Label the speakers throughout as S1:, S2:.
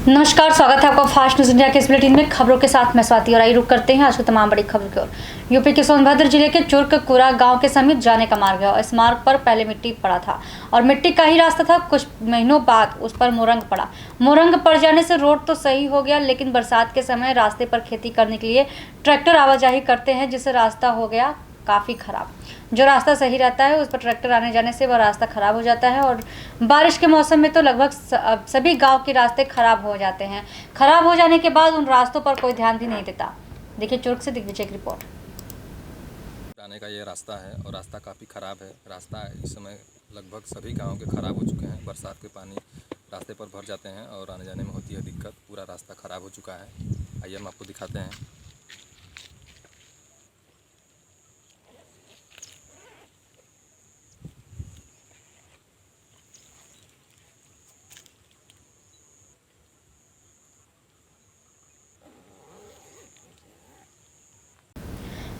S1: नमस्कार, स्वागत है आपका फास्ट न्यूज इंडिया के इस बुलेटिन में। खबरों के साथ मैं स्वाति और आई रुक करते हैं आज की तमाम बड़ी खबरों की ओर। यूपी के सोनभद्र जिले के चुर्ककुरा गांव के समीप जाने का मार्ग है और इस मार्ग पर पहले मिट्टी पड़ा था और मिट्टी का ही रास्ता था। कुछ महीनों बाद उस पर मोरंग पड़ा। मोरंग पड़ जाने से रोड तो सही हो गया, लेकिन बरसात के समय रास्ते पर खेती करने के लिए ट्रैक्टर आवाजाही करते हैं, जिससे रास्ता हो गया काफ़ी खराब। जो रास्ता सही रहता है उस पर ट्रैक्टर आने जाने से वह रास्ता खराब हो जाता है और बारिश के मौसम में तो लगभग सभी गांव के रास्ते खराब हो जाते हैं। खराब हो जाने के बाद उन रास्तों पर कोई ध्यान भी नहीं देता। देखिए चुर्क से दिग्विजय की रिपोर्ट।
S2: जाने का ये रास्ता है और रास्ता काफ़ी ख़राब है। रास्ता इस समय लगभग सभी गाँव के ख़राब हो चुके हैं। बरसात के पानी रास्ते पर भर जाते हैं और आने जाने में होती है दिक्कत। पूरा रास्ता ख़राब हो चुका है। आइए हम आपको दिखाते हैं।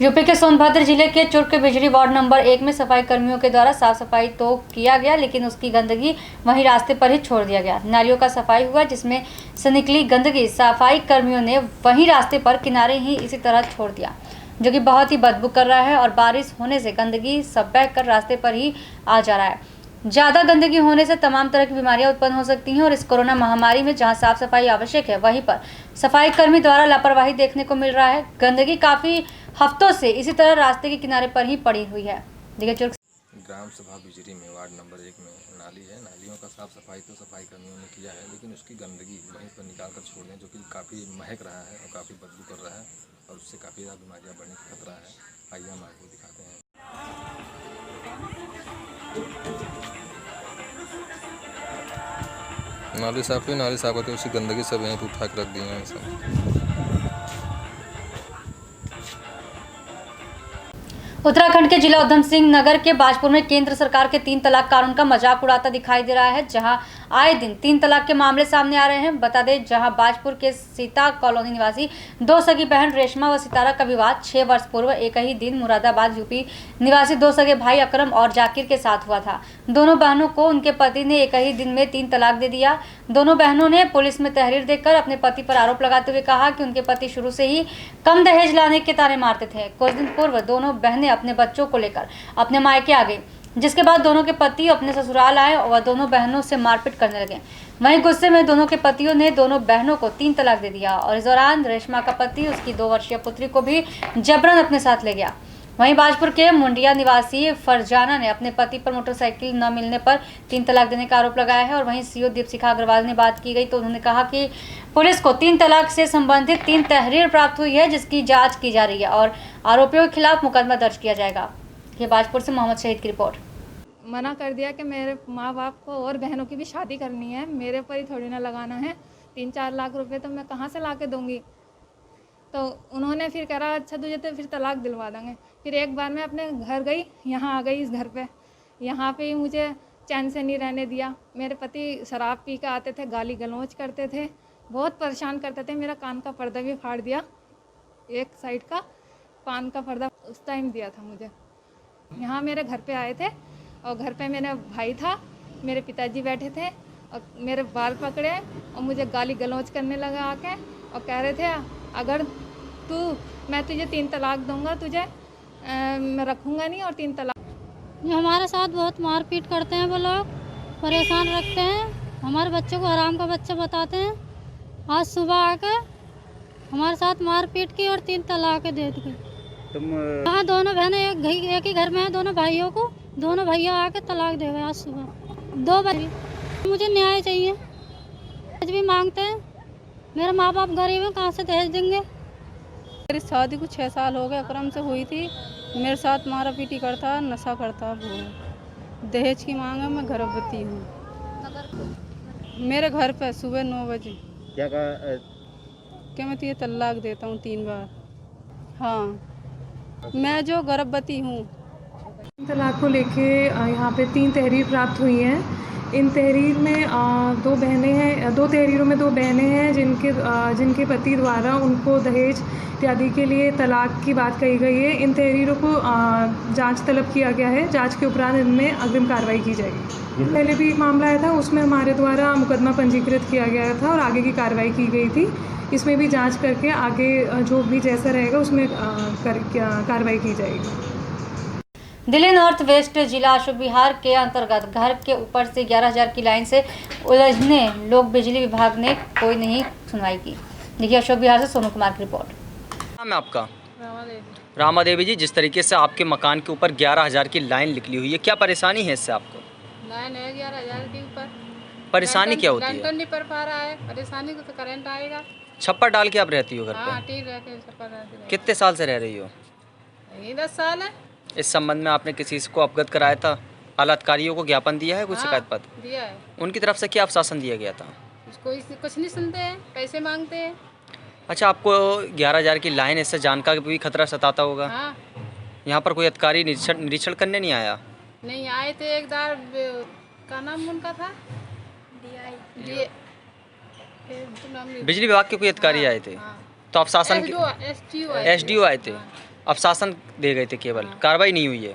S1: यूपी के सोनभद्र जिले के चुर्क बिजली वार्ड नंबर 1 में सफाई कर्मियों के द्वारा साफ सफाई तो किया गया, लेकिन उसकी गंदगी वहीं रास्ते पर ही छोड़ दिया गया। नालियों का सफाई हुआ, जिसमें से निकली गंदगी सफाई कर्मियों ने वहीं रास्ते पर किनारे ही इसी तरह छोड़ दिया, जो कि बहुत ही बदबू कर रहा है और बारिश होने से गंदगी सब बह कर रास्ते पर ही आ जा रहा है। ज़्यादा गंदगी होने से तमाम तरह की बीमारियां उत्पन्न हो सकती हैं और इस कोरोना महामारी में जहां साफ सफाई आवश्यक है, वहीं पर सफाई कर्मी द्वारा लापरवाही देखने को मिल रहा है। गंदगी काफ़ी हफ्तों से इसी तरह रास्ते के किनारे पर ही पड़ी हुई है। देखिए
S2: ग्राम सभा बिजरी में वार्ड नंबर 1 में नाली है। नालियों का साफ सफाई तो सफाई कर्मियों ने किया है, लेकिन उसकी गंदगी वहीं पर निकाल कर छोड़ दें, जो कि काफ़ी महक रहा है और काफ़ी बदबू कर रहा है और उससे काफ़ी ज़्यादा बीमारियाँ बढ़ने का खतरा है। आइए हम आपको दिखाते हैं। नाली साफ होती है, उसी गंदगी सब यहीं पर उठा के रख दिए हैं सब।
S1: उत्तराखंड के जिला उधम सिंह नगर के बाजपुर में केंद्र सरकार के 3 तलाक कानून का मजाक उड़ाता दिखाई दे रहा है, जहां आए दिन 3 तलाक के मामले सामने आ रहे हैं। बता दें, जहां बाजपुर के सीता कॉलोनी निवासी 2 सगी बहन रेशमा व सितारा का विवाद 6 वर्ष पूर्व एक ही दिन मुरादाबाद यूपी निवासी 2 सगे भाई अकरम और जाकिर के साथ हुआ था। दोनों बहनों को उनके पति ने एक ही दिन में 3 तलाक दे दिया। दोनों बहनों ने पुलिस में तहरीर देकर अपने पति पर आरोप लगाते हुए कहा कि उनके पति शुरू से ही कम दहेज लाने के ताने मारते थे। कुछ दिन पूर्व दोनों बहनें अपने बच्चों को लेकर अपने मायके आ गई, जिसके बाद दोनों के पति अपने ससुराल आए और दोनों बहनों से मारपीट करने लगे। वहीं गुस्से में दोनों के पतियों ने दोनों बहनों को 3 तलाक दे दिया और इस दौरान रेशमा का पति उसकी 2 वर्षीय पुत्री को भी जबरन अपने साथ ले गया। वहीं बाजपुर के मुंडिया निवासी फरजाना ने अपने पति पर मोटरसाइकिल न मिलने पर 3 तलाक देने का आरोप लगाया है और वहीं सीओ दीपशिखा अग्रवाल ने बात की गई तो उन्होंने कहा कि पुलिस को 3 तलाक से संबंधित 3 तहरीर प्राप्त हुई है, जिसकी जांच की जा रही है और आरोपियों के खिलाफ मुकदमा दर्ज किया जाएगा। ये बाजपुर से मोहम्मद शहीद की रिपोर्ट।
S3: मना कर दिया कि मेरे माँ बाप को और बहनों की भी शादी करनी है, मेरे पर ही थोड़ी ना लगाना है। 3-4 लाख रुपए तो मैं कहाँ से ला के दूँगी। तो उन्होंने फिर कहा अच्छा तुझे तो फिर तलाक दिलवा देंगे। फिर एक बार मैं अपने घर गई, यहाँ आ गई इस घर पे। यहाँ पे ही मुझे चैन से नहीं रहने दिया। मेरे पति शराब पी के आते थे, गाली गलौज करते थे, बहुत परेशान करते थे। मेरा कान का पर्दा भी फाड़ दिया, एक साइड का कान का पर्दा उस टाइम दिया था मुझे। यहाँ मेरे घर पे आए थे और घर पे मेरा भाई था, मेरे पिताजी बैठे थे और मेरे बाल पकड़े और मुझे गाली गलौज करने लगा आके और कह रहे थे अगर मैं तुझे 3 तलाक दूंगा, तुझे मैं रखूँगा नहीं और 3 तलाक।
S4: हमारे साथ बहुत मारपीट करते हैं, वो लोग परेशान रखते हैं, हमारे बच्चों को हराम का बच्चा बताते हैं। आज सुबह आकर हमारे साथ मारपीट की और 3 तलाक दे दी। हाँ, दोनों बहनें एक ही घर में हैं, दोनों भाइयों को दोनों भैया आके तलाक दे गए आज सुबह। 2 भाई। मुझे न्याय चाहिए, आज भी मांगते हैं। मेरे माँ बाप गरीब हैं, कहाँ से दहेज देंगे।
S5: मेरी शादी को 6 साल हो गए अकरम से हुई थी। मेरे साथ मारा पीटी करता, नशा करता। वो दहेज की मांग है, मैं गर्भवती हूँ। मेरे घर पे सुबह 9 बजे
S6: क्या कहा
S5: कि मैं तुझे तलाक देता हूँ 3 बार। हाँ, मैं जो गर्भवती हूँ।
S7: तलाक को लेके यहाँ पे 3 तहरीर प्राप्त हुई हैं।
S6: इन तहरीर में दो बहनें हैं, दो तहरीरों में दो बहनें हैं जिनके पति द्वारा उनको दहेज इत्यादि के लिए तलाक की बात कही गई है। इन तहरीरों को जांच तलब किया गया है। जांच के उपरांत इनमें अग्रिम कार्रवाई की जाएगी। पहले भी एक मामला आया था, उसमें हमारे द्वारा मुकदमा पंजीकृत किया गया था और आगे की कार्रवाई की गई थी। इसमें भी जांच करके आगे जो भी जैसा रहेगा उसमें कार्रवाई की जाएगी।
S1: दिल्ली नॉर्थ वेस्ट जिला अशोक विहार के अंतर्गत घर के ऊपर से 11,000 की लाइन से उलझने लोग बिजली विभाग ने कोई नहीं सुनवाई की। देखिए अशोक विहार से सोनू कुमार की रिपोर्ट।
S7: नाम है आपका? रामा देवी जी, जिस तरीके से आपके मकान के ऊपर 11,000 की लाइन निकली हुई है, क्या परेशानी है इससे आपको?
S5: लाइन है 11,000 के ऊपर।
S7: परेशानी क्या होती है?
S5: लैंटर्न नहीं पर पा रहा है, परेशानी को तो करंट आएगा।
S7: छप्पर डाल के आप रहती हो घर
S5: हाँ,
S7: पे?
S5: ठीक रहते हैं छप्पर रहते हैं।
S7: कितने साल से रह रही हो?
S5: यही 10 साल है।
S7: इस संबंध में आपने किसी को अवगत कराया था? आला अधिकारियों को ज्ञापन दिया है? कुछ
S5: हाँ,
S7: शिकायत पत्र
S5: दिया है।
S7: उनकी तरफ से क्या आश्वासन दिया गया था?
S5: कोई कुछ नहीं सुनते हैं, पैसे मांगते हैं।
S7: अच्छा, आपको 11,000 की लाइन, इससे जान का भी खतरा सताता होगा।
S5: हाँ,
S7: यहाँ पर कोई अधिकारी निरीक्षण करने नहीं आया?
S5: नहीं आए थे एक बार। का नाम उनका था?
S7: बिजली विभाग के कोई अधिकारी आए थे? तो अब शासन SDO आए थे, अब शासन दे गए थे, केवल कार्रवाई नहीं हुई है।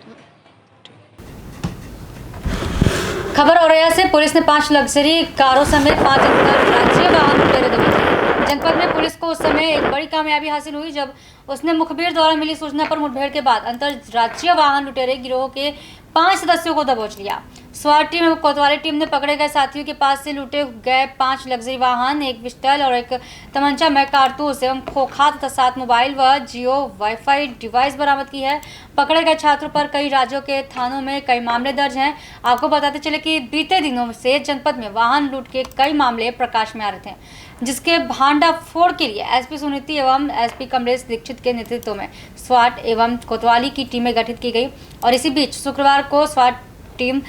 S1: खबर औरैया से पुलिस ने 5 लग्जरी कारों समेत 5 अंतर्राज्यीय वाहन लुटेरे दबोचे। जनपद में पुलिस को उस समय एक बड़ी कामयाबी हासिल हुई जब उसने मुखबिर द्वारा मिली सूचना पर मुठभेड़ के बाद अंतर्राज्यीय वाहन लुटेरे गिरोह के 5 सदस्यों को दबोच लिया। स्वाट टीम एवं कोतवाली टीम ने पकड़े गए साथियों के पास से लूटे गए 5 लग्जरी वाहन, एक पिस्टल और एक तमंचा में कारतूस एवं खोखा तथा 7 मोबाइल व जियो वाईफाई डिवाइस बरामद की है। पकड़े गए छात्रों पर कई राज्यों के थानों में कई मामले दर्ज हैं। आपको बताते चले कि बीते दिनों से जनपद में वाहन लूट के कई मामले प्रकाश में आ रहे थे, जिसके भांडाफोड़ के लिए एसपी सुनीति एवं एसपी कमलेश दीक्षित के नेतृत्व में स्वाट एवं कोतवाली की टीमें गठित की गई। और इसी बीच शुक्रवार को स्वाट टीम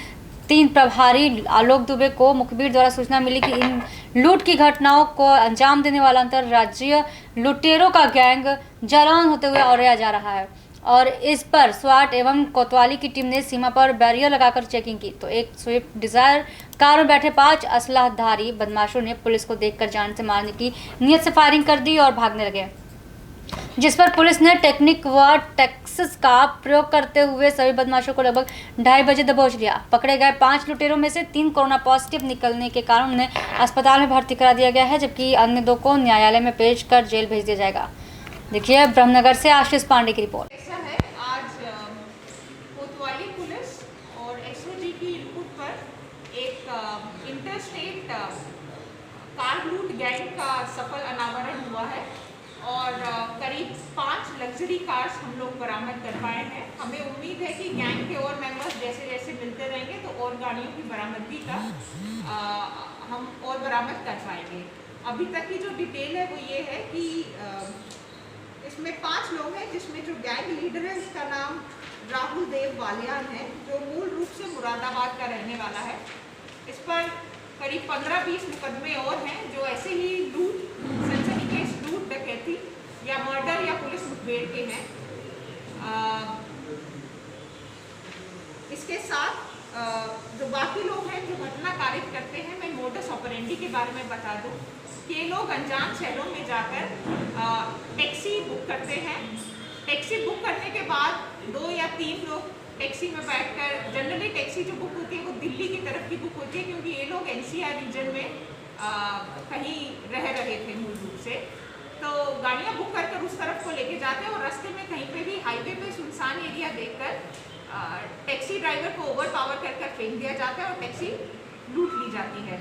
S1: 3 प्रभारी आलोक दुबे को मुखबिर द्वारा सूचना मिली कि इन लूट की घटनाओं को अंजाम देने वाला अंतर्राज्यीय लुटेरों का गैंग जलान होते हुए औरैया जा रहा है। और इस पर स्वाट एवं कोतवाली की टीम ने सीमा पर बैरियर लगाकर चेकिंग की तो एक स्विफ्ट डिजायर कार में बैठे 5 असलाधारी बदमाशों ने पुलिस को देखकर जान से मारने की नीयत से फायरिंग कर दी और भागने लगे, जिस पर पुलिस ने टेक्निक व टैक्टिक्स का प्रयोग करते हुए सभी बदमाशों को लगभग 2:30 बजे दबोच लिया। पकड़े गए 5 लुटेरों में से 3 कोरोना पॉजिटिव निकलने के कारण उन्हें अस्पताल में भर्ती करा दिया गया है, जबकि अन्य 2 को न्यायालय में पेश कर जेल भेज दिया जाएगा। देखिए ब्रह्मनगर से आशीष पांडे की रिपोर्ट।
S8: ऐसा है, आज कोतवाली पुलिस और एसओजी की इनपुट पर एक इंटरस्टेट कार लूट गैंग का सफल अनावरण हुआ है और करीब 5 लग्जरी कार्स हम लोग बरामद कर पाए हैं। हमें उम्मीद है कि गैंग के और मेंबर्स जैसे जैसे मिलते रहेंगे तो और गाड़ियों की बरामदगी का हम और बरामद कर पाएंगे। अभी तक की जो डिटेल है वो ये है कि इसमें 5 लोग हैं, जिसमें जो गैंग लीडर है उसका नाम राहुल देव बालियान है, जो मूल रूप से मुरादाबाद का रहने वाला है। इस पर करीब 15-20 मुकदमे और हैं जो ऐसे ही लूट, सनसनीखेज लूट, डकैती या मर्डर या पुलिस मुठभेड़ के हैं। इसके साथ जो बाकी लोग हैं जो घटना कारित करते हैं, मैं मोडस ऑपरेंडी के बारे में बता दूं कि ये लोग अनजान शहरों में जाकर टैक्सी बुक करते हैं। टैक्सी बुक करने के बाद 2 या 3 लोग टैक्सी में बैठकर, जनरली टैक्सी जो बुक होती है वो दिल्ली की तरफ की बुक होती है, क्योंकि ये लोग NCR रीजन में कहीं रह रहे थे मूल रूप से। तो गाड़ियाँ बुक कर उस तरफ को लेके जाते हैं और रास्ते में कहीं पे भी हाईवे पे सुनसान एरिया देखकर टैक्सी ड्राइवर को ओवर पावर कर फेंक दिया जाता है और टैक्सी लूट ली जाती है।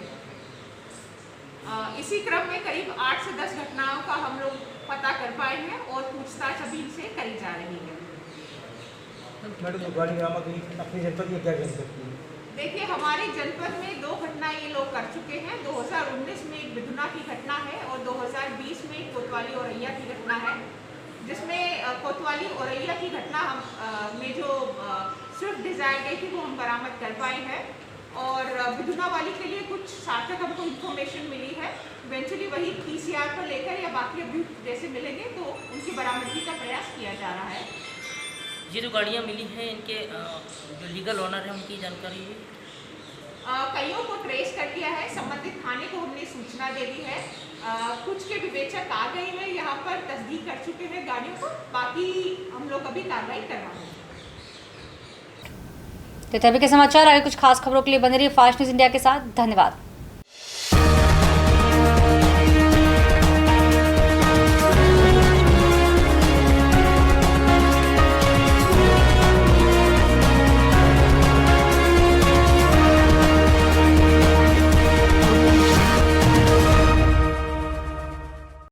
S8: इसी क्रम में करीब 8 से 10 घटनाओं का हम लोग पता कर पाए हैं और पूछताछ अभी इनसे करी जा रही है।
S9: मैडम, गाड़ी बरामद हुई अपनी जनपद में क्या कह सकती है?
S8: देखिए, हमारे जनपद में 2 घटना ये लोग कर चुके हैं। 2019 में एक बिधुना की घटना है और 2020 में एक कोतवाली औरैया की घटना है, जिसमें कोतवाली औरैया की घटना में जो स्विफ्ट डिजायर गई थी वो हम बरामद कर पाए हैं और बिधुना वाली के लिए कुछ सार्थक हमको इन्फॉर्मेशन मिली है। इवेंचुअली वही PCR पर लेकर या बाकी अभियुक्त जैसे मिलेंगे तो उनकी बरामदगी का प्रयास किया जा रहा है।
S10: ये जो गाड़ियाँ मिली हैं, इनके जो लीगल ओनर हैं उनकी जानकारी है?
S8: कईयों को ट्रेस कर लिया है, संबंधित थाने को हमने सूचना दे दी है। कुछ के विवेचक आ गए हैं, यहाँ पर तस्दीक कर चुके हैं गाड़ियों को, बाकी हम लोग अभी कार्रवाई करवाएंगे।
S1: तो तभी के समाचार आगे कुछ खास खबरों के लिए बने रहिए फास्ट न्यूज इंडिया के साथ। धन्यवाद।